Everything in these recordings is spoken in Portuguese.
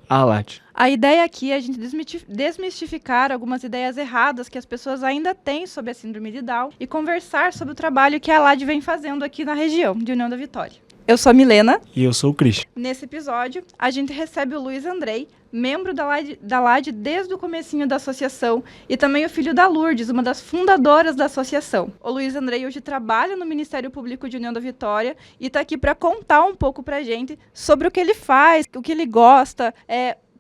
ALAD. A ideia aqui é a gente desmistificar algumas ideias erradas que as pessoas ainda têm sobre a síndrome de Down e conversar sobre o trabalho que a ALAD vem fazendo aqui na região de União da Vitória. Eu sou a Milena. E eu sou o Christian. Nesse episódio, a gente recebe o Luiz Andrei, membro da LAD desde o comecinho da associação, e também o filho da Lourdes, uma das fundadoras da associação. O Luiz Andrei hoje trabalha no Ministério Público de União da Vitória e está aqui para contar um pouco para a gente sobre o que ele faz, o que ele gosta,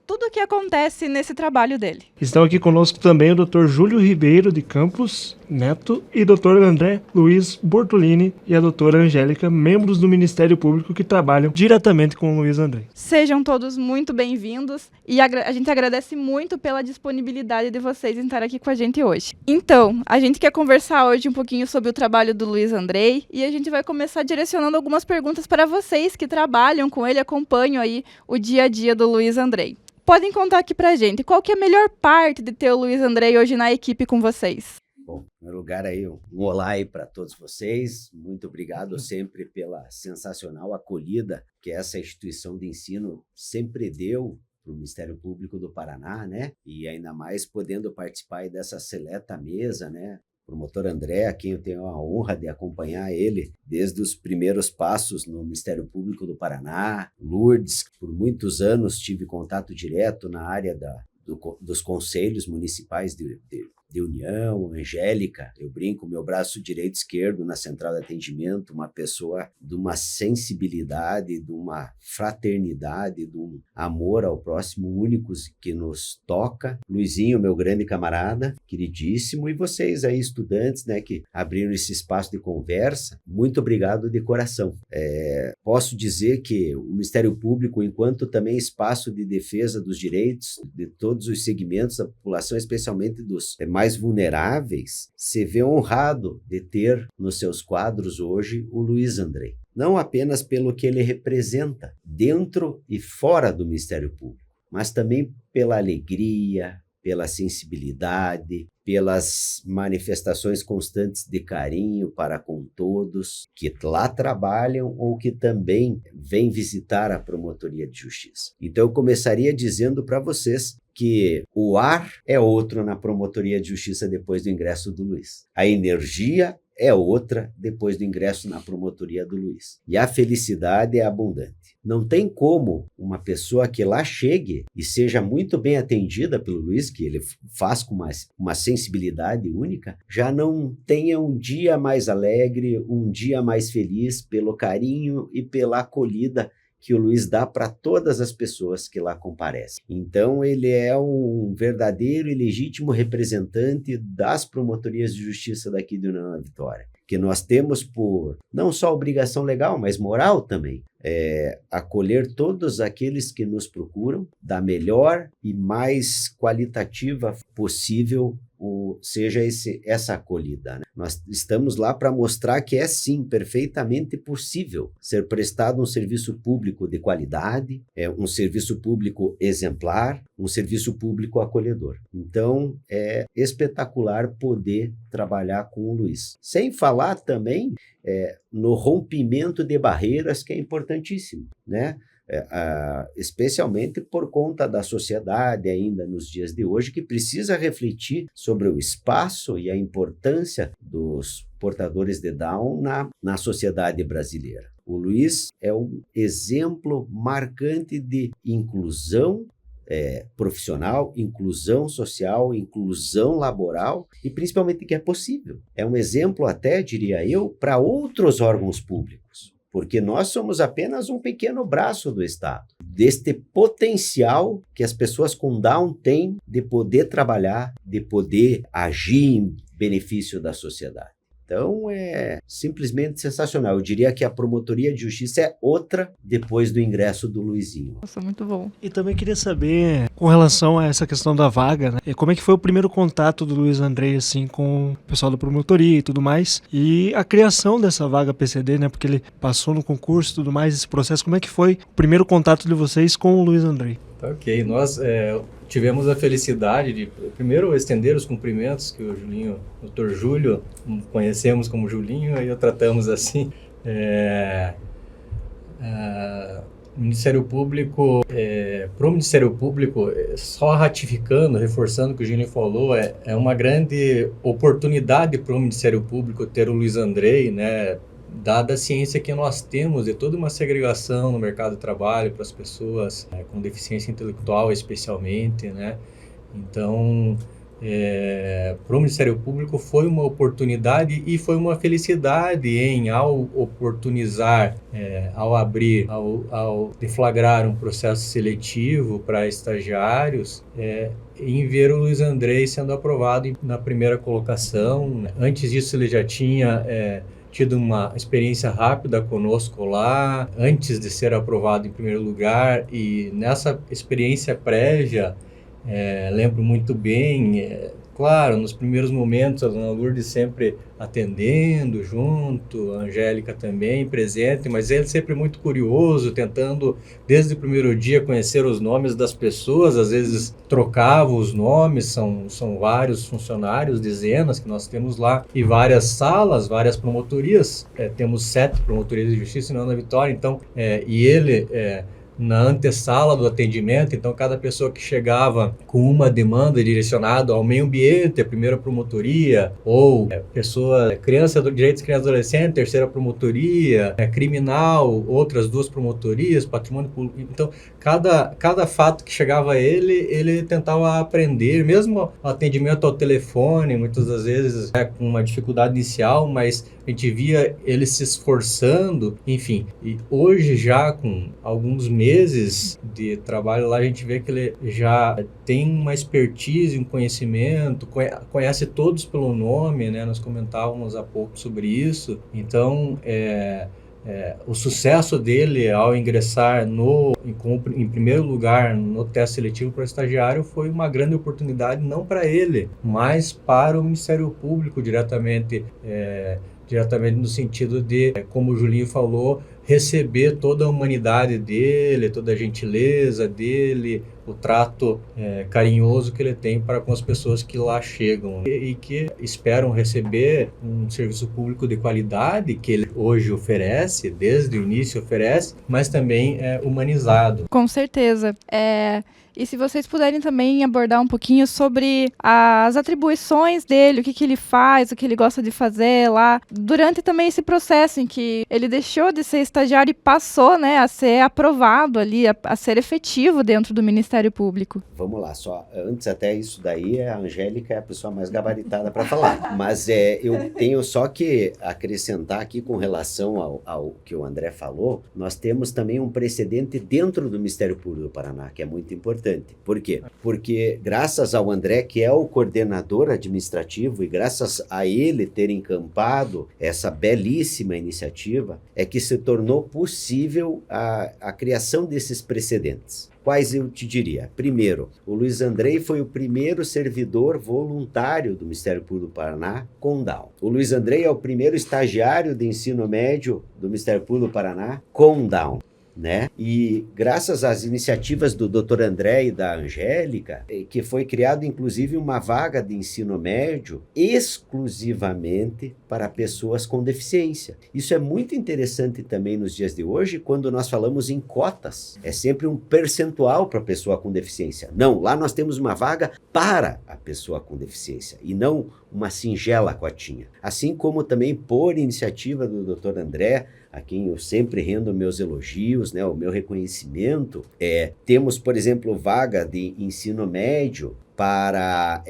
tudo o que acontece nesse trabalho dele. Estão aqui conosco também o Dr. Júlio Ribeiro de Campos Neto e Dr. André Luiz Bortolini e a doutora Angélica, membros do Ministério Público que trabalham diretamente com o Luiz André. Sejam todos muito bem-vindos e a gente agradece muito pela disponibilidade de vocês em estar aqui com a gente hoje. Então, a gente quer conversar hoje um pouquinho sobre o trabalho do Luiz Andrei e a gente vai começar direcionando algumas perguntas para vocês que trabalham com ele, acompanham aí o dia a dia do Luiz Andrei. Podem contar aqui pra gente, qual que é a melhor parte de ter o Luiz Andrei hoje na equipe com vocês? Bom, em primeiro lugar aí, um olá aí para todos vocês. Muito obrigado sempre pela sensacional acolhida que essa instituição de ensino sempre deu para o Ministério Público do Paraná, né? E ainda mais podendo participar aí dessa seleta mesa, né? O promotor André, a quem eu tenho a honra de acompanhar ele desde os primeiros passos no Ministério Público do Paraná. Lourdes, por muitos anos tive contato direto na área dos conselhos municipais de União. Angélica, eu brinco, meu braço direito e esquerdo na central de atendimento, uma pessoa de uma sensibilidade, de uma fraternidade, de um amor ao próximo únicos que nos toca. Luizinho, meu grande camarada, queridíssimo, e vocês aí, estudantes, né, que abriram esse espaço de conversa, muito obrigado de coração. Posso dizer que o Ministério Público, enquanto também espaço de defesa dos direitos de todos os segmentos da população, especialmente dos mais vulneráveis, se vê honrado de ter nos seus quadros hoje o Luiz Andrei. Não apenas pelo que ele representa dentro e fora do Ministério Público, mas também pela alegria, pela sensibilidade, pelas manifestações constantes de carinho para com todos que lá trabalham ou que também vêm visitar a Promotoria de Justiça. Então eu começaria dizendo para vocês que o ar é outro na Promotoria de Justiça depois do ingresso do Luiz. A energia é outra depois do ingresso na Promotoria do Luiz. E a felicidade é abundante. Não tem como uma pessoa que lá chegue e seja muito bem atendida pelo Luiz, que ele faz com uma sensibilidade única, já não tenha um dia mais alegre, um dia mais feliz pelo carinho e pela acolhida que o Luiz dá para todas as pessoas que lá comparecem. Então, ele é um verdadeiro e legítimo representante das promotorias de justiça daqui de União da Vitória, que nós temos por não só obrigação legal, mas moral também, acolher todos aqueles que nos procuram da melhor e mais qualitativa possível, seja essa acolhida, né? Nós estamos lá para mostrar que é sim perfeitamente possível ser prestado um serviço público de qualidade, um serviço público exemplar, um serviço público acolhedor. Então é espetacular poder trabalhar com o Luiz. Sem falar também no rompimento de barreiras, que é importantíssimo, né? Especialmente por conta da sociedade ainda nos dias de hoje, que precisa refletir sobre o espaço e a importância dos portadores de Down na sociedade brasileira. O Luiz é um exemplo marcante de inclusão profissional, inclusão social, inclusão laboral e principalmente que é possível. É um exemplo até, diria eu, para outros órgãos públicos. Porque nós somos apenas um pequeno braço do Estado, deste potencial que as pessoas com Down têm de poder trabalhar, de poder agir em benefício da sociedade. Então é simplesmente sensacional. Eu diria que a Promotoria de Justiça é outra depois do ingresso do Luizinho. Nossa, muito bom. E também queria saber, com relação a essa questão da vaga, né? Como é que foi o primeiro contato do Luiz Andrei, assim, com o pessoal da promotoria e tudo mais, e a criação dessa vaga PCD, né? Porque ele passou no concurso e tudo mais, esse processo, como é que foi o primeiro contato de vocês com o Luiz Andrei? Ok, nós tivemos a felicidade de, primeiro, estender os cumprimentos que o Julinho, o Dr. Júlio, conhecemos como Julinho, aí o tratamos assim. O Ministério Público, para o Ministério Público, só ratificando, reforçando o que o Julinho falou, é uma grande oportunidade para o Ministério Público ter o Luiz Andrei, né? Dada a ciência que nós temos de toda uma segregação no mercado de trabalho para as pessoas com deficiência intelectual, especialmente, né? Então, para o Ministério Público foi uma oportunidade e foi uma felicidade ao oportunizar, ao abrir, ao deflagrar um processo seletivo para estagiários, em ver o Luiz Andrei sendo aprovado na primeira colocação. Antes disso, ele já tinha tido uma experiência rápida conosco lá, antes de ser aprovado em primeiro lugar, e nessa experiência prévia, lembro muito bem, claro, nos primeiros momentos, a dona Lourdes sempre atendendo junto, a Angélica também presente, mas ele sempre muito curioso, tentando, desde o primeiro dia, conhecer os nomes das pessoas, às vezes trocava os nomes, são vários funcionários, dezenas que nós temos lá, e várias salas, várias promotorias, temos 7 promotorias de justiça na Ana Vitória, então, e ele... na antessala do atendimento, então cada pessoa que chegava com uma demanda direcionada ao meio ambiente, a primeira promotoria, ou direitos de criança e adolescente, terceira promotoria, criminal, outras 2 promotorias, patrimônio público, então cada fato que chegava a ele tentava aprender, mesmo o atendimento ao telefone, muitas das vezes com uma dificuldade inicial, mas a gente via ele se esforçando, enfim, e hoje já com alguns meses de trabalho lá, a gente vê que ele já tem uma expertise, um conhecimento, conhece todos pelo nome, né? Nós comentávamos há pouco sobre isso, então o sucesso dele ao ingressar em primeiro lugar no teste seletivo para estagiário foi uma grande oportunidade, não para ele, mas para o Ministério Público diretamente no sentido de, como o Julinho falou, receber toda a humanidade dele, toda a gentileza dele, o trato carinhoso que ele tem para com as pessoas que lá chegam e que esperam receber um serviço público de qualidade que ele hoje oferece, desde o início oferece, mas também humanizado. Com certeza. E se vocês puderem também abordar um pouquinho sobre as atribuições dele, o que ele faz, o que ele gosta de fazer lá, durante também esse processo em que ele deixou de ser estagiário e passou, né, a ser aprovado ali, a ser efetivo dentro do Ministério Público. Vamos lá, só antes até isso daí, a Angélica é a pessoa mais gabaritada para falar, mas eu tenho só que acrescentar aqui com relação ao que o André falou, nós temos também um precedente dentro do Ministério Público do Paraná, que é muito importante. Por quê? Porque graças ao André, que é o coordenador administrativo, e graças a ele ter encampado essa belíssima iniciativa, é que se tornou possível a criação desses precedentes. Quais eu te diria? Primeiro, o Luiz Andrei foi o primeiro servidor voluntário do Ministério Público do Paraná com Down. O Luiz Andrei é o primeiro estagiário de ensino médio do Ministério Público do Paraná com Down. Né? E graças às iniciativas do Dr. André e da Angélica, que foi criado inclusive uma vaga de ensino médio exclusivamente para pessoas com deficiência. Isso é muito interessante também nos dias de hoje, quando nós falamos em cotas. É sempre um percentual para a pessoa com deficiência. Não, lá nós temos uma vaga para a pessoa com deficiência e não uma singela cotinha. Assim como também por iniciativa do Dr. André, a quem eu sempre rendo meus elogios, né, o meu reconhecimento, temos, por exemplo, vaga de ensino médio para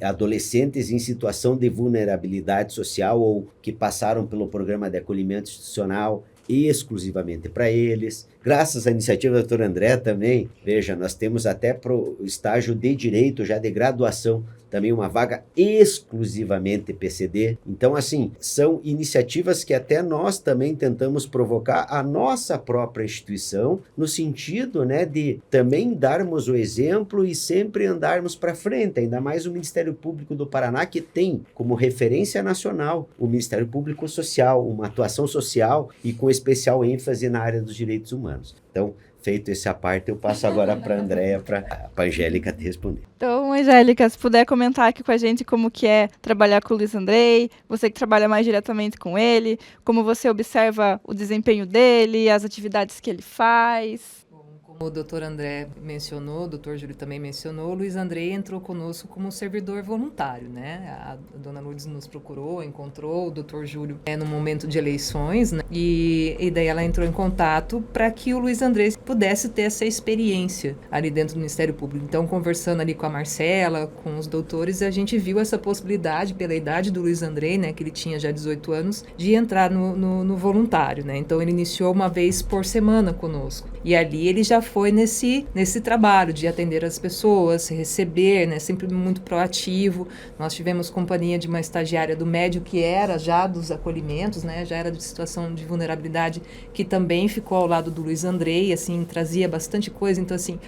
adolescentes em situação de vulnerabilidade social ou que passaram pelo programa de acolhimento institucional exclusivamente para eles. Graças à iniciativa do Dr. André também, veja, nós temos até para o estágio de direito, já de graduação, também uma vaga exclusivamente PCD. Então, assim, são iniciativas que até nós também tentamos provocar a nossa própria instituição, no sentido, né, de também darmos o exemplo e sempre andarmos para frente, ainda mais o Ministério Público do Paraná, que tem como referência nacional o Ministério Público Social, uma atuação social e com especial ênfase na área dos direitos humanos. Então, feito esse à parte, eu passo agora para a Andréia, para a Angélica te responder. Então, Angélica, se puder comentar aqui com a gente como que é trabalhar com o Luiz Andrei, você que trabalha mais diretamente com ele, como você observa o desempenho dele, as atividades que ele faz. Como o doutor André mencionou, o doutor Júlio também mencionou, o Luiz Andrei entrou conosco como servidor voluntário, né? A dona Lourdes nos procurou, encontrou o doutor Júlio no momento de eleições, né? E daí ela entrou em contato para que o Luiz Andrei pudesse ter essa experiência ali dentro do Ministério Público. Então, conversando ali com a Marcela, com os doutores, a gente viu essa possibilidade, pela idade do Luiz Andrei, né? Que ele tinha já 18 anos, de entrar no voluntário, né? Então, ele iniciou uma vez por semana conosco. E ali ele já foi nesse trabalho de atender as pessoas, receber, né, sempre muito proativo. Nós tivemos companhia de uma estagiária do médio que era já dos acolhimentos, né, já era de situação de vulnerabilidade, que também ficou ao lado do Luiz Andrei, assim, trazia bastante coisa. Então, assim,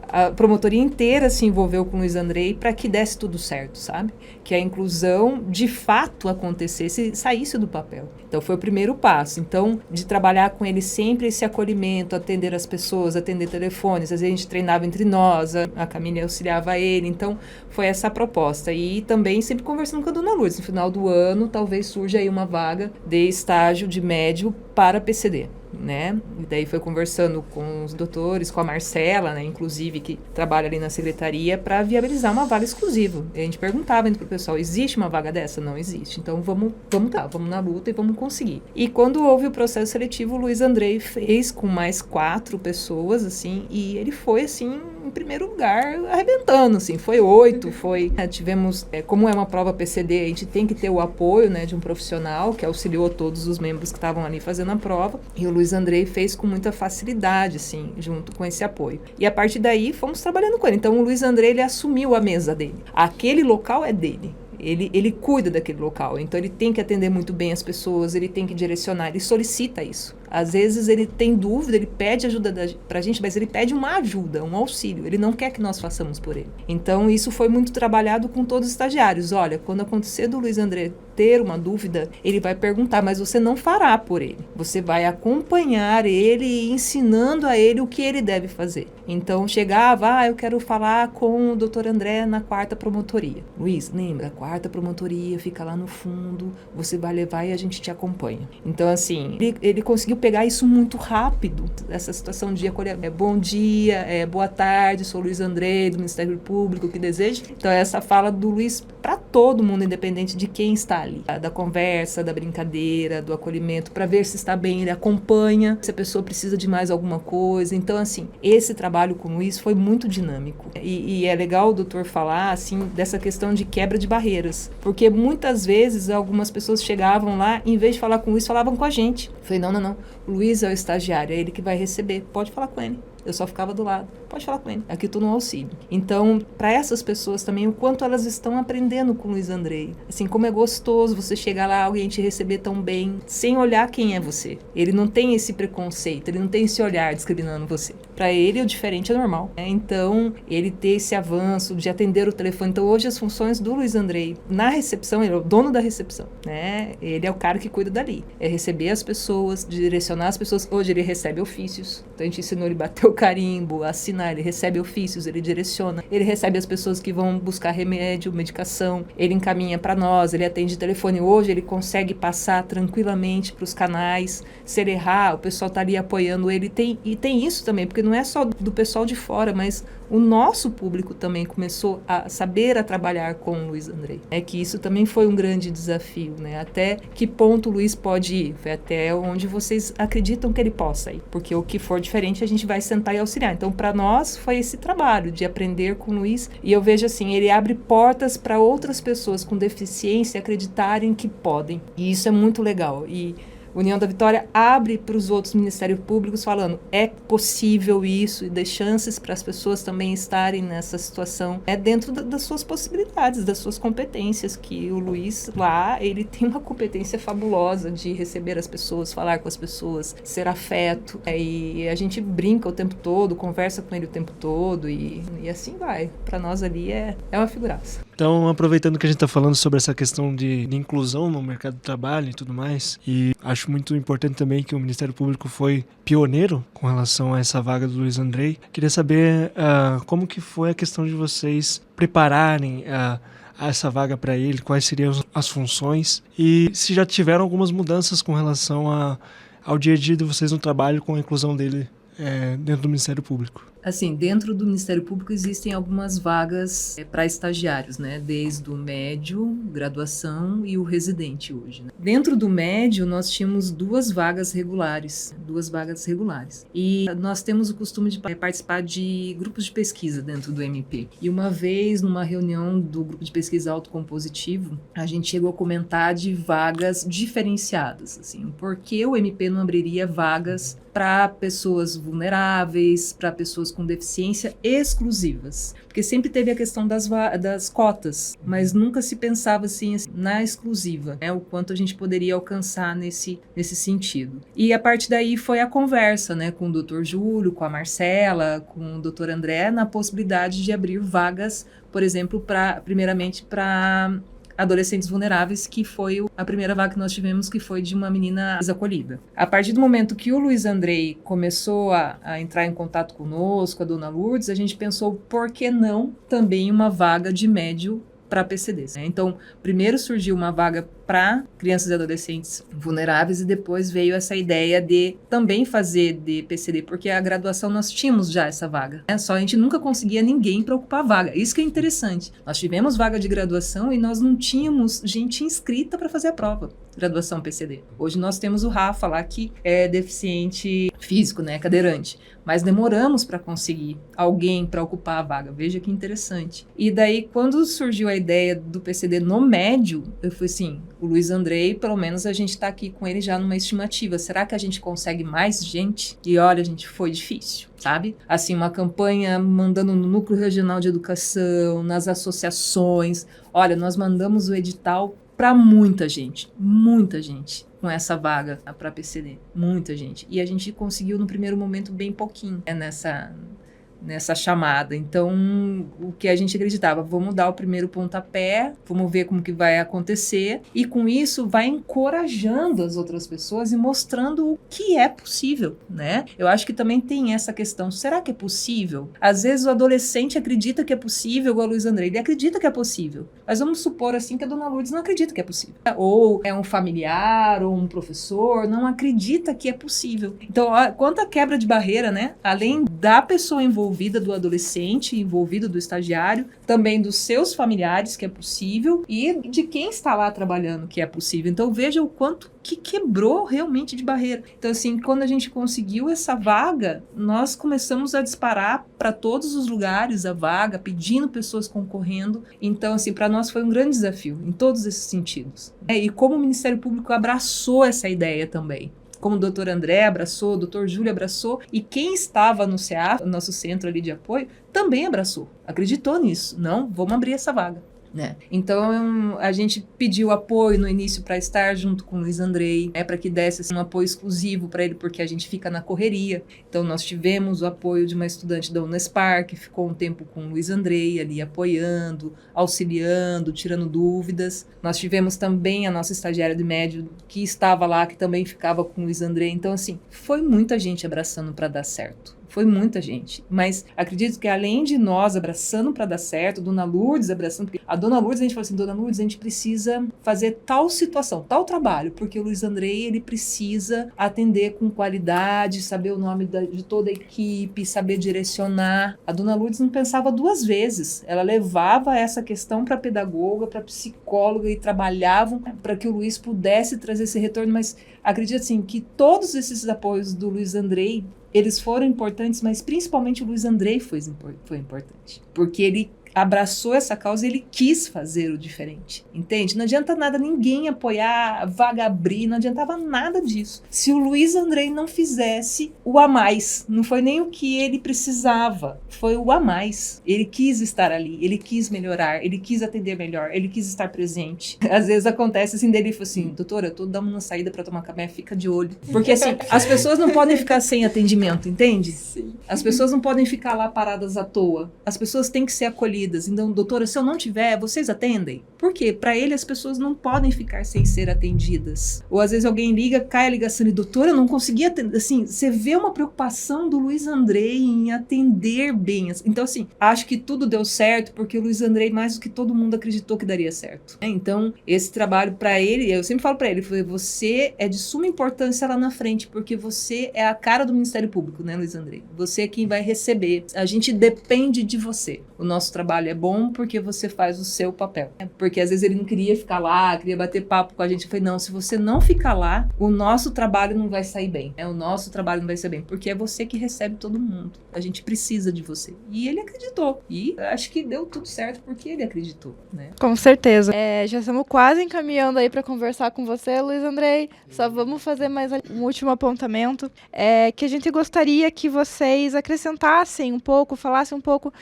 a promotoria inteira se envolveu com o Luiz Andrei para que desse tudo certo, sabe? Que a inclusão, de fato, acontecesse, saísse do papel. Então, foi o primeiro passo. Então, de trabalhar com ele sempre esse acolhimento, atender as pessoas, atender telefones, às vezes a gente treinava entre nós, a Camille auxiliava ele, então foi essa a proposta. E também sempre conversando com a dona Lourdes, no final do ano talvez surja aí uma vaga de estágio de médio para PCD, né? E daí foi conversando com os doutores, com a Marcela, né, inclusive, que trabalha ali na secretaria, para viabilizar uma vaga exclusiva. E a gente perguntava pro pessoal, existe uma vaga dessa? Não existe. Então vamos na luta e vamos conseguir. E quando houve o processo seletivo, o Luiz Andrei fez com mais 4 pessoas, assim, e ele foi, assim, em primeiro lugar, arrebentando, assim, foi 8, tivemos, como é uma prova PCD, a gente tem que ter o apoio, né, de um profissional que auxiliou todos os membros que estavam ali fazendo a prova, e o Luiz Andrei fez com muita facilidade, assim, junto com esse apoio. E a partir daí, fomos trabalhando com ele. Então, o Luiz Andrei, ele assumiu a mesa dele. Aquele local é dele. Ele cuida daquele local, então ele tem que atender muito bem as pessoas, ele tem que direcionar, ele solicita isso. Às vezes ele tem dúvida, ele pede ajuda pra gente, mas ele pede uma ajuda, um auxílio, ele não quer que nós façamos por ele. Então isso foi muito trabalhado com todos os estagiários. Olha, quando acontecer do Luiz André ter uma dúvida, ele vai perguntar, mas você não fará por ele. Você vai acompanhar ele, ensinando a ele o que ele deve fazer. Então chegava, eu quero falar com o doutor André na 4ª promotoria. Luiz, lembra, a 4ª promotoria fica lá no fundo, você vai levar e a gente te acompanha. Então, assim, ele conseguiu pegar isso muito rápido, essa situação de acolher. Bom dia, boa tarde, sou o Luiz André, do Ministério Público, que deseja. Então, essa fala do Luiz para todo mundo, independente de quem está ali. Da conversa, da brincadeira, do acolhimento, para ver se está bem, ele acompanha, se a pessoa precisa de mais alguma coisa. Então, assim, esse trabalho com o Luiz foi muito dinâmico. E é legal o doutor falar, assim, dessa questão de quebra de barreiras. Porque muitas vezes algumas pessoas chegavam lá, em vez de falar com o Luiz, falavam com a gente. Eu falei, não. O Luiz é o estagiário, é ele que vai receber. Pode falar com ele. Eu só ficava do lado. Pode falar com ele. Aqui estou no auxílio. Então, para essas pessoas também, o quanto elas estão aprendendo com o Luiz Andrei. Assim, como é gostoso você chegar lá, alguém te receber tão bem, sem olhar quem é você. Ele não tem esse preconceito, ele não tem esse olhar discriminando você. Para ele, o diferente é normal. Então, ele ter esse avanço de atender o telefone. Então, hoje as funções do Luiz Andrei, na recepção, ele é o dono da recepção, né? Ele é o cara que cuida dali. É receber as pessoas, direcionar as pessoas. Hoje ele recebe ofícios. Então, a gente ensinou ele a bater o carimbo, assinar, ele recebe ofícios, ele direciona, ele recebe as pessoas que vão buscar remédio, medicação, ele encaminha para nós, ele atende telefone. Hoje ele consegue passar tranquilamente para os canais, se ele errar, o pessoal tá ali apoiando ele. E tem isso também, porque não é só do pessoal de fora, mas o nosso público também começou a saber a trabalhar com o Luiz Andrei. É que isso também foi um grande desafio, né? Até que ponto o Luiz pode ir? Foi até onde vocês acreditam que ele possa ir, porque o que for diferente a gente vai sentar e auxiliar. Então, para nós, foi esse trabalho de aprender com o Luiz. E eu vejo assim, ele abre portas para outras pessoas com deficiência acreditarem que podem. E isso é muito legal. E União da Vitória abre para os outros ministérios públicos falando, é possível isso, e dê chances para as pessoas também estarem nessa situação. É dentro das suas possibilidades, das suas competências, que o Luiz lá, ele tem uma competência fabulosa de receber as pessoas, falar com as pessoas, ser afeto. E a gente brinca o tempo todo, conversa com ele o tempo todo, e assim vai. Para nós ali é uma figuraça. Então, aproveitando que a gente está falando sobre essa questão de inclusão no mercado de trabalho e tudo mais, e acho muito importante também que o Ministério Público foi pioneiro com relação a essa vaga do Luiz Andrei, queria saber como que foi a questão de vocês prepararem essa vaga para ele, quais seriam as funções e se já tiveram algumas mudanças com relação ao dia a dia de vocês no trabalho com a inclusão dele dentro do Ministério Público. Assim, dentro do Ministério Público existem algumas vagas para estagiários, né? Desde o médio, graduação e o residente hoje, né? Dentro do médio, nós tínhamos duas vagas regulares. E nós temos o costume de participar de grupos de pesquisa dentro do MP. E uma vez, numa reunião do grupo de pesquisa autocompositivo, a gente chegou a comentar de vagas diferenciadas, assim. Por que o MP não abriria vagas para pessoas vulneráveis, para pessoas com deficiência exclusivas? Porque sempre teve a questão das cotas, mas nunca se pensava assim na exclusiva, né? O quanto a gente poderia alcançar nesse sentido. E a partir daí foi a conversa, né, com o Dr. Júlio, com a Marcela, com o Dr. André, na possibilidade de abrir vagas, por exemplo, primeiramente para adolescentes vulneráveis, que foi a primeira vaga que nós tivemos, que foi de uma menina desacolhida. A partir do momento que o Luiz Andrei começou a entrar em contato conosco, a dona Lourdes, a gente pensou, por que não também uma vaga de médio para PCDs, né? Então, primeiro surgiu uma vaga para crianças e adolescentes vulneráveis e depois veio essa ideia de também fazer de PCD, porque a graduação nós tínhamos já essa vaga, né? Só a gente nunca conseguia ninguém para ocupar a vaga. Isso que é interessante. Nós tivemos vaga de graduação e nós não tínhamos gente inscrita para fazer a prova. Graduação PCD. Hoje nós temos o Rafa lá, que é deficiente físico, né, cadeirante. Mas demoramos para conseguir alguém para ocupar a vaga. Veja que interessante. E daí, quando surgiu a ideia do PCD no médio, eu falei assim, o Luiz Andrei, pelo menos a gente está aqui com ele já numa estimativa. Será que a gente consegue mais gente? E olha, gente, foi difícil, sabe? Assim, uma campanha mandando no Núcleo Regional de Educação, nas associações. Olha, nós mandamos o edital para muita gente com essa vaga para PCD, muita gente. E a gente conseguiu no primeiro momento bem pouquinho nessa chamada. Então, o que a gente acreditava, vamos dar o primeiro pontapé, vamos ver como que vai acontecer, e com isso vai encorajando as outras pessoas e mostrando o que é possível, né? Eu acho que também tem essa questão, será que é possível? Às vezes o adolescente acredita que é possível, igual o Luiz Andrei, ele acredita que é possível, mas vamos supor assim que a dona Lourdes não acredita que é possível. Ou é um familiar, ou um professor, não acredita que é possível. Então, quanta quebra de barreira, né? Além da pessoa envolvida, do adolescente envolvido, do estagiário, também dos seus familiares, que é possível, e de quem está lá trabalhando, que é possível. Então veja o quanto que quebrou realmente de barreira. Então assim, quando a gente conseguiu essa vaga, nós começamos a disparar para todos os lugares a vaga, pedindo pessoas concorrendo. Então assim, para nós foi um grande desafio, em todos esses sentidos. E como o Ministério Público abraçou essa ideia também. Como o Dr. André abraçou, o Dr. Júlio abraçou, e quem estava no CEAF, nosso centro ali de apoio, também abraçou, acreditou nisso. Não, vamos abrir essa vaga, né? Então, a gente pediu apoio no início para estar junto com o Luiz Andrei, para que desse assim, um apoio exclusivo para ele, porque a gente fica na correria. Então, nós tivemos o apoio de uma estudante da Unespar, que ficou um tempo com o Luiz Andrei ali apoiando, auxiliando, tirando dúvidas. Nós tivemos também a nossa estagiária de médio, que estava lá, que também ficava com o Luiz Andrei. Então, assim, foi muita gente abraçando para dar certo. Foi muita gente, mas acredito que além de nós abraçando para dar certo, Dona Lourdes abraçando, porque a Dona Lourdes, a gente falou assim, Dona Lourdes, a gente precisa fazer tal situação, tal trabalho, porque o Luiz Andrei, ele precisa atender com qualidade, saber o nome de toda a equipe, saber direcionar. A Dona Lourdes não pensava duas vezes, ela levava essa questão para a pedagoga, para a psicóloga e trabalhavam para que o Luiz pudesse trazer esse retorno, mas acredito assim, que todos esses apoios do Luiz Andrei, eles foram importantes, mas principalmente o Luiz Andrei foi importante, porque ele abraçou essa causa e ele quis fazer o diferente, entende? Não adianta nada ninguém apoiar, vaga abrir, não adiantava nada disso. Se o Luiz Andrei não fizesse o a mais, não foi nem o que ele precisava, foi o a mais. Ele quis estar ali, ele quis melhorar, ele quis atender melhor, ele quis estar presente. Às vezes acontece assim, dele fala assim, doutora, eu tô dando uma saída pra tomar café, fica de olho. Porque assim, as pessoas não podem ficar sem atendimento, entende? Sim. As pessoas não podem ficar lá paradas à toa. As pessoas têm que ser acolhidas, atendidas. Então, doutora, se eu não tiver, vocês atendem? Por quê? Para ele, as pessoas não podem ficar sem ser atendidas. Ou às vezes alguém liga, cai a ligação e, doutora, eu não consegui atender. Assim, você vê uma preocupação do Luiz Andrei em atender bem. Então, assim, acho que tudo deu certo porque o Luiz Andrei, mais do que todo mundo, acreditou que daria certo. Então, esse trabalho para ele, eu sempre falo para ele, você é de suma importância lá na frente, porque você é a cara do Ministério Público, né, Luiz Andrei? Você é quem vai receber. A gente depende de você. O nosso trabalho é bom porque você faz o seu papel. Porque às vezes ele não queria ficar lá, queria bater papo com a gente. Eu falei, não, se você não ficar lá, o nosso trabalho não vai sair bem. O nosso trabalho não vai sair bem, porque é você que recebe todo mundo. A gente precisa de você. E ele acreditou. E acho que deu tudo certo porque ele acreditou, né? Com certeza. Já estamos quase encaminhando aí para conversar com você, Luiz Andrei. Só vamos fazer mais um último apontamento. Que a gente gostaria que vocês acrescentassem um pouco, falassem um pouco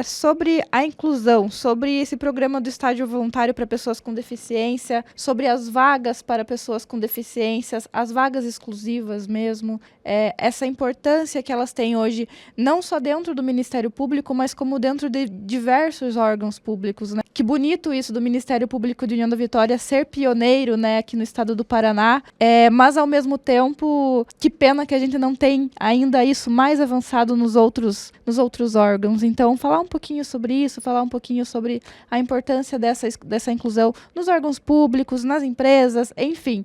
sobre a inclusão, sobre esse programa do estágio voluntário para pessoas com deficiência, sobre as vagas para pessoas com deficiências, as vagas exclusivas mesmo, essa importância que elas têm hoje, não só dentro do Ministério Público, mas como dentro de diversos órgãos públicos, né? Que bonito isso do Ministério Público de União da Vitória ser pioneiro, né, aqui no estado do Paraná, mas ao mesmo tempo, que pena que a gente não tem ainda isso mais avançado nos outros órgãos. Então, falar um pouquinho sobre isso, falar um pouquinho sobre a importância dessa inclusão nos órgãos públicos, nas empresas, enfim,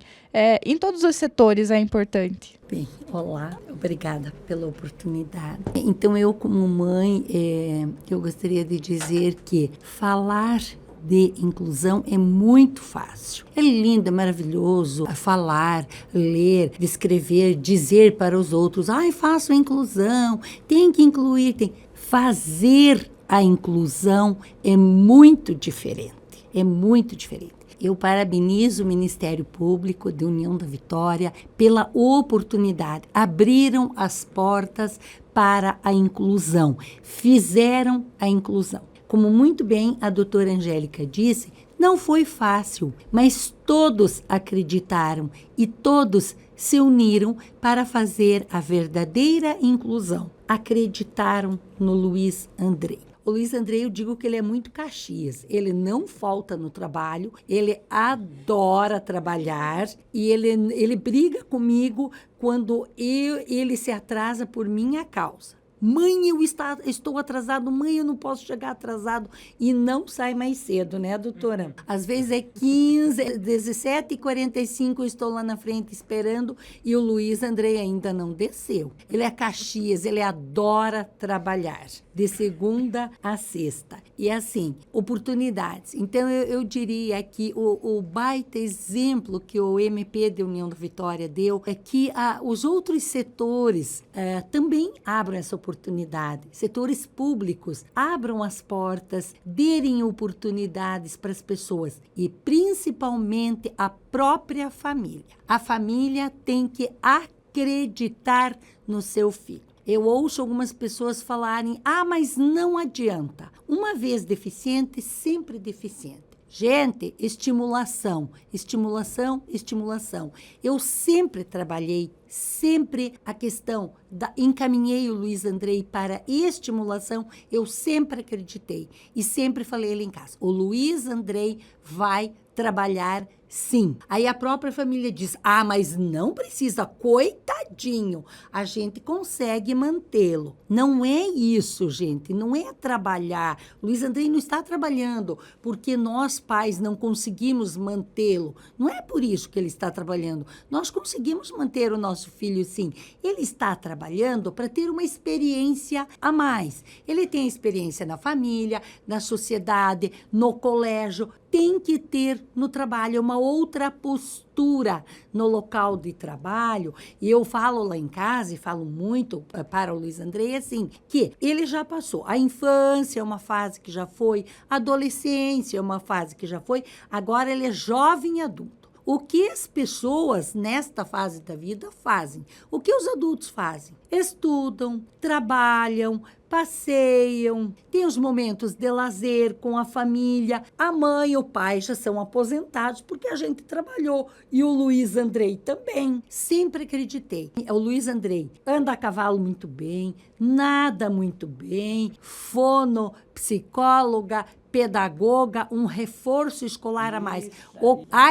em todos os setores é importante. Bem, olá, obrigada pela oportunidade. Então, eu como mãe, eu gostaria de dizer que falar de inclusão é muito fácil. É lindo, é maravilhoso falar, ler, descrever, dizer para os outros, faço inclusão, tem que incluir, tem. Fazer a inclusão é muito diferente, é muito diferente. Eu parabenizo o Ministério Público de União da Vitória pela oportunidade. Abriram as portas para a inclusão, fizeram a inclusão. Como muito bem a doutora Angélica disse, não foi fácil, mas todos acreditaram e todos se uniram para fazer a verdadeira inclusão. Acreditaram no Luiz Andrei. O Luiz Andrei, eu digo que ele é muito Caxias. Ele não falta no trabalho, ele adora trabalhar e ele briga comigo quando ele se atrasa por minha causa. Mãe, eu estou atrasado, mãe, eu não posso chegar atrasado. E não sai mais cedo, né, doutora? Às vezes é 17h45, eu estou lá na frente esperando e o Luiz Andrei ainda não desceu. Ele é Caxias, ele adora trabalhar, de segunda a sexta. E assim, oportunidades. Então, eu diria que o baita exemplo que o MP de União da Vitória deu é que os outros setores também abram essa oportunidade. Setores públicos abram as portas, deem oportunidades para as pessoas e principalmente a própria família. A família tem que acreditar no seu filho. Eu ouço algumas pessoas falarem, mas não adianta. Uma vez deficiente, sempre deficiente. Gente, estimulação, estimulação, estimulação. Eu sempre trabalhei, sempre a questão encaminhei o Luiz Andrei para estimulação, eu sempre acreditei e sempre falei ele em casa. O Luiz Andrei vai trabalhar sim. Aí a própria família diz, mas não precisa, coitadinho, a gente consegue mantê-lo. Não é isso, gente, não é trabalhar. O Luiz Andrei não está trabalhando porque nós pais não conseguimos mantê-lo. Não é por isso que ele está trabalhando. Nós conseguimos manter o nosso filho sim. Ele está trabalhando para ter uma experiência a mais. Ele tem experiência na família, na sociedade, no colégio. Tem que ter no trabalho uma outra postura no local de trabalho. E eu falo lá em casa, e falo muito para o Luiz Andrei, assim, que ele já passou. A infância é uma fase que já foi, a adolescência é uma fase que já foi, agora ele é jovem adulto. o que as pessoas nesta fase da vida fazem. O que os adultos fazem? Estudam, trabalham, passeiam, tem os momentos de lazer com a família. A mãe e o pai já são aposentados porque a gente trabalhou. E o Luiz Andrei também. Sempre acreditei. O Luiz Andrei anda a cavalo muito bem, nada muito bem, psicóloga, pedagoga, um reforço escolar a mais.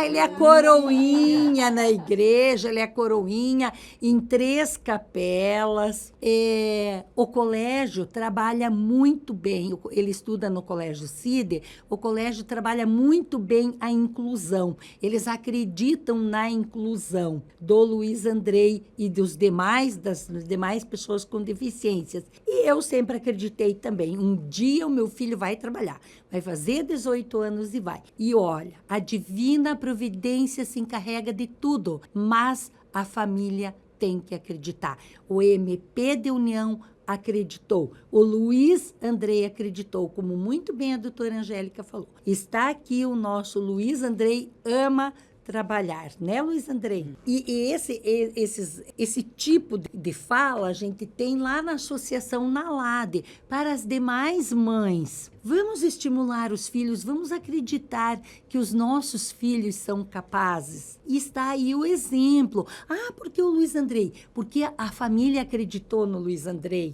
Ele é coroinha na igreja, ele é coroinha em 3 capelas. O colégio trabalha muito bem, ele estuda no Colégio Cider, o colégio trabalha muito bem a inclusão. Eles acreditam na inclusão do Luiz Andrei e das demais pessoas com deficiências. E eu sempre acreditei também, um dia o meu filho vai trabalhar, vai fazer 18 anos e vai. E olha, a divina providência se encarrega de tudo, mas a família tem que acreditar. O MP de União acreditou, o Luiz Andrei acreditou, como muito bem a doutora Angélica falou. Está aqui o nosso Luiz Andrei ama trabalhar, né, Luiz Andrei? E esse tipo de fala a gente tem lá na Associação NALADE para as demais mães. Vamos estimular os filhos, vamos acreditar que os nossos filhos são capazes. E está aí o exemplo. Porque o Luiz Andrei? Porque a família acreditou no Luiz Andrei.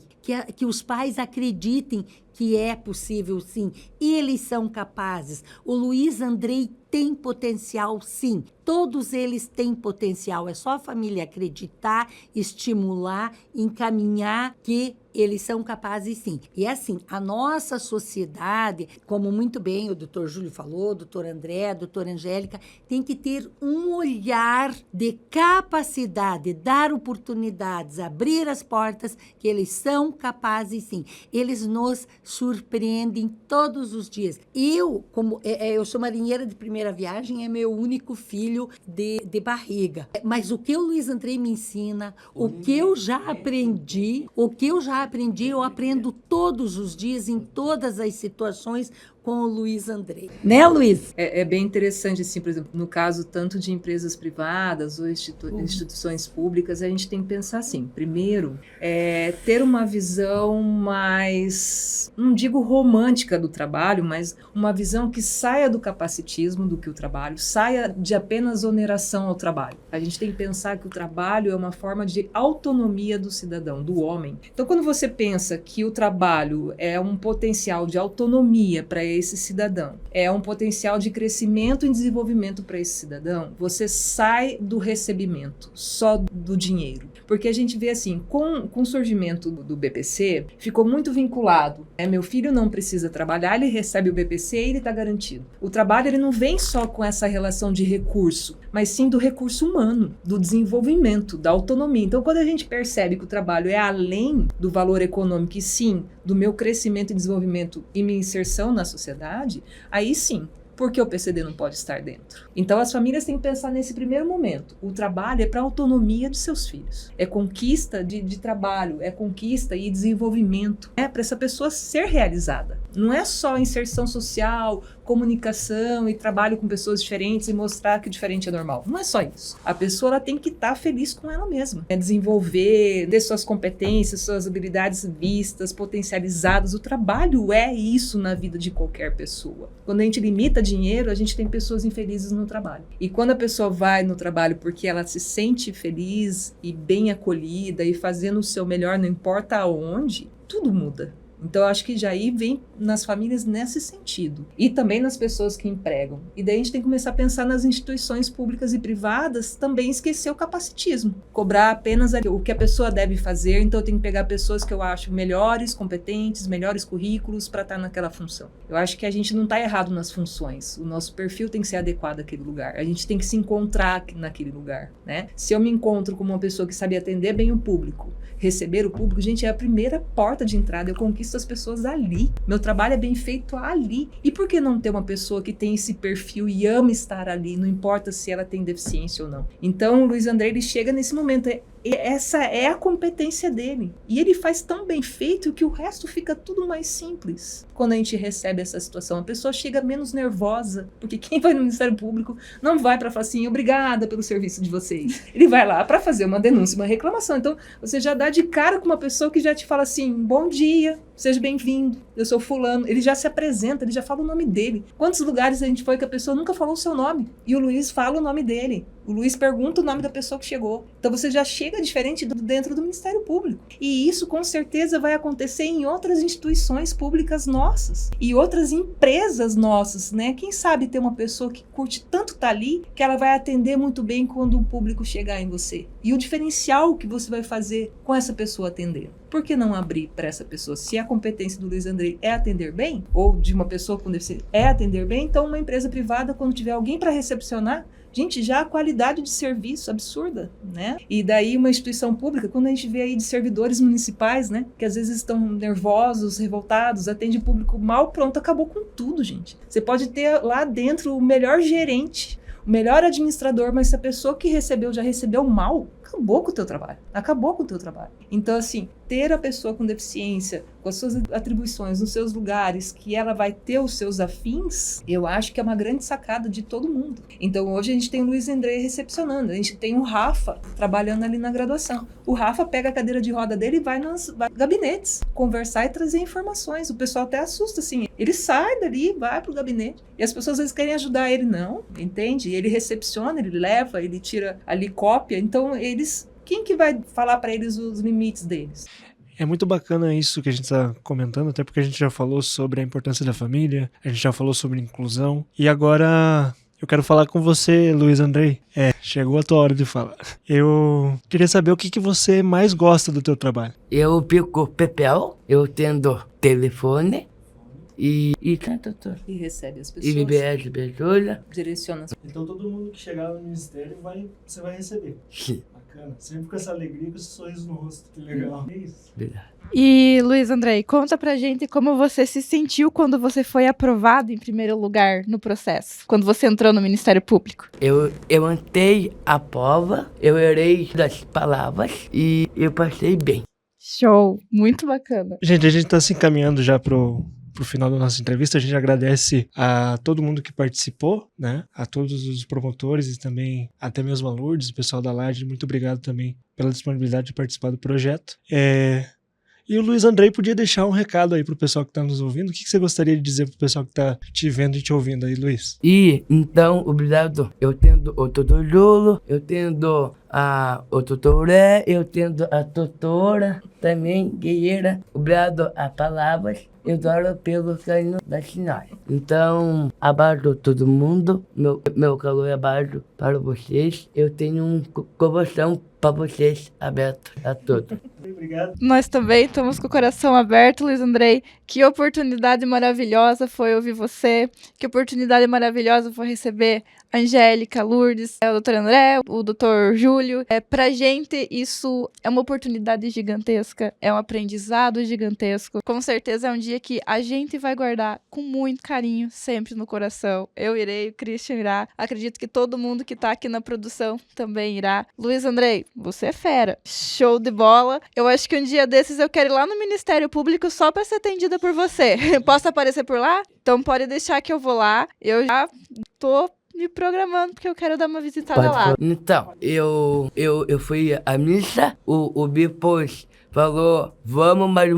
Que os pais acreditem que é possível, sim. Eles são capazes. O Luiz Andrei tem potencial, sim. Todos eles têm potencial. É só a família acreditar, estimular, encaminhar que eles são capazes, sim. E assim, a nossa sociedade, como muito bem o doutor Júlio falou, o doutor André, a doutora Angélica, tem que ter um olhar de capacidade, dar oportunidades, abrir as portas, que eles são capazes, sim. Eles nos surpreendem todos os dias. Eu sou marinheira de primeira viagem, é meu único filho de barriga. Mas o que o Luiz Andrei me ensina, o que eu já aprendi, eu aprendo todos os dias, em todas as situações, com o Luiz Andrei. Né, Luiz? É bem interessante, assim, por exemplo, no caso tanto de empresas privadas ou instituições públicas, a gente tem que pensar assim, primeiro, ter uma visão mais, não digo romântica do trabalho, mas uma visão que saia do capacitismo do que o trabalho, saia de apenas oneração ao trabalho. A gente tem que pensar que o trabalho é uma forma de autonomia do cidadão, do homem. Então, quando você pensa que o trabalho é um potencial de autonomia para esse cidadão, é um potencial de crescimento e desenvolvimento para esse cidadão, você sai do recebimento, só do dinheiro. Porque a gente vê assim, com o surgimento do BPC, ficou muito vinculado. Meu filho não precisa trabalhar, ele recebe o BPC e ele está garantido. O trabalho ele não vem só com essa relação de recurso, mas sim do recurso humano, do desenvolvimento, da autonomia. Então, quando a gente percebe que o trabalho é além do valor econômico e sim do meu crescimento e desenvolvimento e minha inserção na sociedade, aí sim, porque o PCD não pode estar dentro. Então, as famílias têm que pensar nesse primeiro momento. O trabalho é para a autonomia de seus filhos. É conquista de trabalho, é conquista e desenvolvimento. É para essa pessoa ser realizada. Não é só inserção social, comunicação e trabalho com pessoas diferentes e mostrar que o diferente é normal. Não é só isso. A pessoa ela tem que estar feliz com ela mesma. É desenvolver, ter suas competências, suas habilidades vistas, potencializadas. O trabalho é isso na vida de qualquer pessoa. Quando a gente limita dinheiro, a gente tem pessoas infelizes no trabalho. E quando a pessoa vai no trabalho porque ela se sente feliz e bem acolhida e fazendo o seu melhor, não importa aonde, tudo muda. Então, eu acho que já aí vem nas famílias nesse sentido. E também nas pessoas que empregam. E daí a gente tem que começar a pensar nas instituições públicas e privadas, também esquecer o capacitismo. Cobrar apenas o que a pessoa deve fazer. Então, eu tenho que pegar pessoas que eu acho melhores, competentes, melhores currículos para estar naquela função. Eu acho que a gente não está errado nas funções. O nosso perfil tem que ser adequado àquele lugar. A gente tem que se encontrar naquele lugar, né? Se eu me encontro como uma pessoa que sabe atender bem o público, receber o público, gente, é a primeira porta de entrada. Eu conquisto as pessoas ali. Meu trabalho é bem feito ali. E por que não ter uma pessoa que tem esse perfil e ama estar ali, não importa se ela tem deficiência ou não? Então, o Luiz Andrei, ele chega nesse momento. E essa é a competência dele. E ele faz tão bem feito que o resto fica tudo mais simples. Quando a gente recebe essa situação, a pessoa chega menos nervosa, porque quem vai no Ministério Público não vai para falar assim, obrigada pelo serviço de vocês. Ele vai lá para fazer uma denúncia, uma reclamação. Então, você já dá de cara com uma pessoa que já te fala assim, bom dia, seja bem-vindo, eu sou fulano. Ele já se apresenta, ele já fala o nome dele. Quantos lugares a gente foi que a pessoa nunca falou o seu nome? E o Luiz fala o nome dele. O Luiz pergunta o nome da pessoa que chegou. Então você já chega diferente dentro do Ministério Público. E isso com certeza vai acontecer em outras instituições públicas nossas. E outras empresas nossas, né? Quem sabe ter uma pessoa que curte tanto estar ali, que ela vai atender muito bem quando o público chegar em você. E o diferencial que você vai fazer com essa pessoa atendendo. Por que não abrir para essa pessoa? Se a competência do Luiz Andrei é atender bem, ou de uma pessoa com deficiência é atender bem, então uma empresa privada, quando tiver alguém para recepcionar, gente, já a qualidade de serviço absurda, né? E daí uma instituição pública, quando a gente vê aí de servidores municipais, né? Que às vezes estão nervosos, revoltados, atende público mal, pronto, acabou com tudo, gente. Você pode ter lá dentro o melhor gerente, o melhor administrador, mas se a pessoa que recebeu já recebeu mal, acabou com o teu trabalho. Acabou com o teu trabalho. Então, assim, ter a pessoa com deficiência, com as suas atribuições, nos seus lugares, que ela vai ter os seus afins, eu acho que é uma grande sacada de todo mundo. Então, hoje a gente tem o Luiz Andrei recepcionando, a gente tem o Rafa trabalhando ali na graduação. O Rafa pega a cadeira de roda dele e vai nos gabinetes conversar e trazer informações. O pessoal até assusta, assim. Ele sai dali, vai pro gabinete. E as pessoas às vezes querem ajudar ele, não, entende? Ele recepciona, ele leva, ele tira ali cópia. Então, quem que vai falar para eles os limites deles? É muito bacana isso que a gente está comentando, até porque a gente já falou sobre a importância da família, a gente já falou sobre inclusão, e agora eu quero falar com você, Luiz Andrei. Chegou a tua hora de falar. Eu queria saber o que você mais gosta do teu trabalho. Eu pico papel, eu tendo telefone e doutor. E recebe as E pessoas. libera as pessoas. Direciona as Então todo mundo que chegar no ministério você vai receber. Sim. Bacana. Sempre com essa alegria, com esse sorriso no rosto. Que legal. É isso. Verdade. E, Luiz Andrei, conta pra gente como você se sentiu quando você foi aprovado em primeiro lugar no processo, quando você entrou no Ministério Público. Eu entrei a prova, eu errei das palavras e eu passei bem. Show, muito bacana. Gente, a gente tá se encaminhando já pro final da nossa entrevista. A gente agradece a todo mundo que participou, né? A todos os promotores e também até mesmo a Lourdes, o pessoal da LAD. Muito obrigado também pela disponibilidade de participar do projeto. E o Luiz Andrei podia deixar um recado aí pro pessoal que tá nos ouvindo. O que você gostaria de dizer pro pessoal que tá te vendo e te ouvindo aí, Luiz? E então, obrigado. Eu tendo o doutor Júlio, eu tendo o doutor Ré, eu tendo a doutora também, guerreira. Obrigado a palavras. Eu adoro pelo carinho da senhora. Então, abaixo todo mundo, meu calor é abaixo para vocês. Eu tenho um coração para vocês aberto a todos. Obrigado. Nós também estamos com o coração aberto, Luiz Andrei. Que oportunidade maravilhosa foi ouvir você. Que oportunidade maravilhosa foi receber a Angélica, Lourdes, o doutor André, o doutor Júlio. Pra gente, isso é uma oportunidade gigantesca, é um aprendizado gigantesco. Com certeza é um dia que a gente vai guardar com muito carinho, sempre no coração. Eu irei, o Christian irá. Acredito que todo mundo que tá aqui na produção também irá. Luiz Andrei, você é fera. Show de bola. Eu acho que um dia desses eu quero ir lá no Ministério Público só pra ser atendida por você. Posso aparecer por lá? Então pode deixar que eu vou lá. Eu já tô me programando porque eu quero dar uma visitada lá. Então, eu fui à missa, o depois falou, vamos mais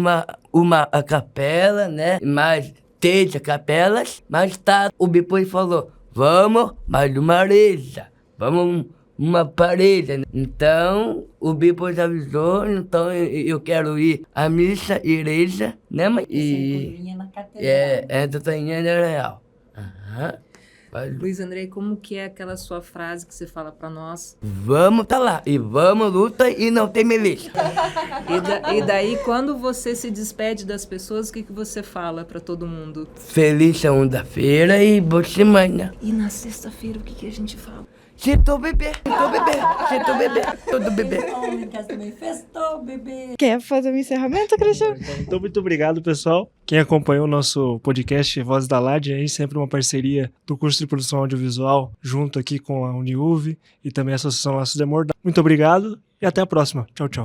uma capela, né? Mais 3 capelas, mais tarde o depois falou, vamos mais uma igreja, vamos uma parede. Então, o depois avisou, então eu quero ir à missa, igreja, né? E na catedral. Doutorinha Real. Aham. Luiz Andrei, como que é aquela sua frase que você fala pra nós? Vamos tá lá, e vamos luta e não tem milícia. E daí, quando você se despede das pessoas, o que você fala pra todo mundo? Feliz segunda-feira e boa semana. E na sexta-feira, o que a gente fala? Festou bebê, todo bebê. Também festou, bebê. Quer fazer um encerramento, Christian? Então, muito obrigado, pessoal. Quem acompanhou o nosso podcast Voz da LAD, aí sempre uma parceria do curso de produção audiovisual, junto aqui com a Uniuv e também a Associação Laços de Amor. Muito obrigado e até a próxima. Tchau, tchau.